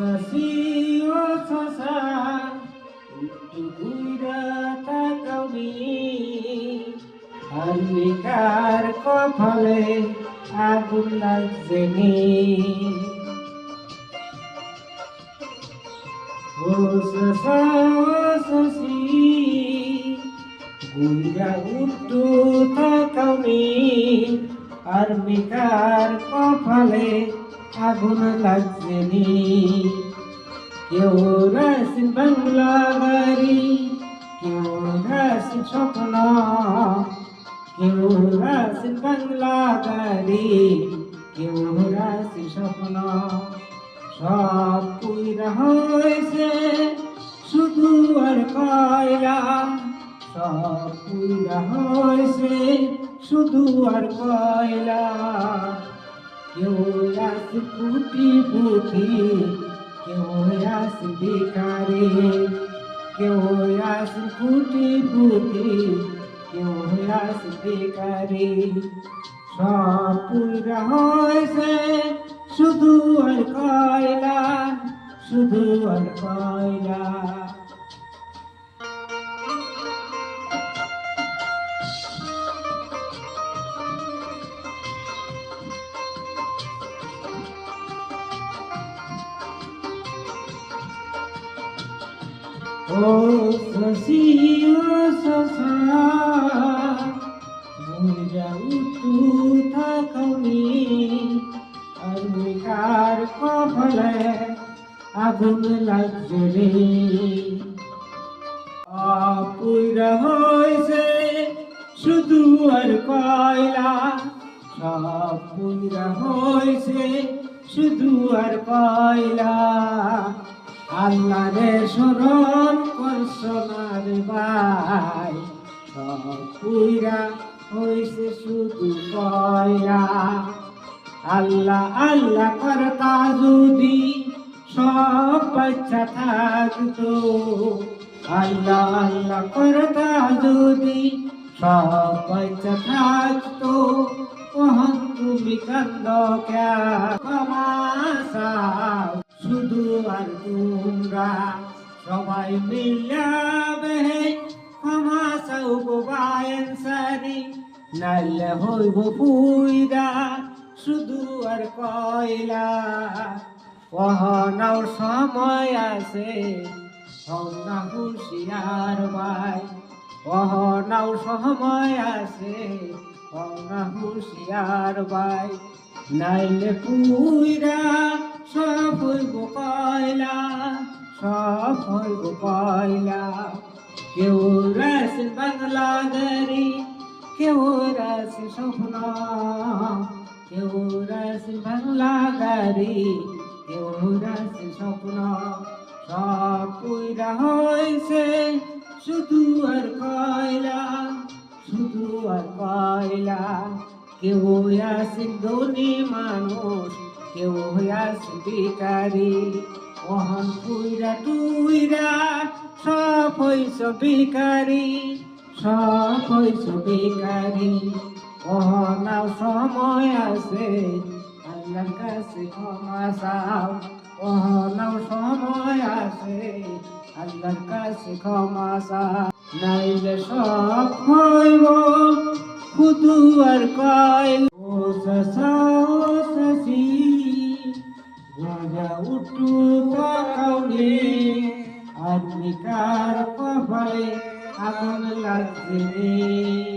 শশী ও শশা একটু ঘুরা তাকাওনি আন্বিকার কপালে আগুন লাগছেনি ও শশা ও শশী ঘুরা একটু তাকাওনি আন্বিকার কপালে আগুন লাগছেনি কেউ রাসিন বাংলা বাড়ি কেউ রাসিন স্বপ্ন কেউ রাসিন বাংলা বাড়ি কেউ রাসিন স্বপ্ন সব পুইরা হয়েছে শুধু আর কয়লা সব পুইরা হয়েছে শুধু আর কয়লা কেউ আছে পুটি পুটি কেউ আছে বেকারে কেউ আছে পুটি পুটি কেউ আছে বেকারে সব পুরা হয়েছে শুধু আর কয়লা শুধু আর কয়লা ও শশী ও শশা ভুইরা উঠু থাকনি আন্বিকার কপালে আগুন লাগছে রে পুইরা হয়েছে শুধু আর কয়লা সব পুইরা হয়েছে শুধু আর কয়লা আল্লাহরে স্মরণ করছো না রে ভাই সব পুইরা হইছে শুধু কয়লা আল্লাহ আল্লাহ করতা যদি সব বাচ্চা থাকতো আল্লাহ আল্লাহ করতা যদি সব বাচ্চা থাকতো কখন তুমি কান্দ ক্ষমা চাও শুধু আর তোমরা সবাই মিলাবে ক্ষমা চাও বায়েন সারি নাইলে হইব পুইরা শুধু আর কয়লা কহনাও সময় আছে হনা হুশিয়ার ভাই কহনাও সময় আছে হনা হুশিয়ার ভাই নাইলে পুইরা সব হইব কয়লা সব হইব কয়লা কেউ রাসিন বাংলা গাড়ি কেউ রাসিন স্বপ্ন কেউ রাসিন বাংলা গাড়ি কেউ রাসিন স্বপ্ন সব পুইরা হয়েছে শুধু আর কয়লা শুধু আর কয়লা কেউ আসিন ধনী মানুষ কেউ আসিন ভিখারি ওহন পুইরা টুইরা সব হইছ ভিখারি সব হইছ ভিখারি ওহনাও সময় আছে আল্লাহর কাছে ক্ষমা চাও ওহনাও সময় আছে আল্লাহর কাছে ক্ষমা চাও নাইলে সব হইব শুধু আর কয়লা ও শশা ও শশী ঘুরা উঠু তাকাওনি আন্বিকার কপালে আগুন লাগছে রে।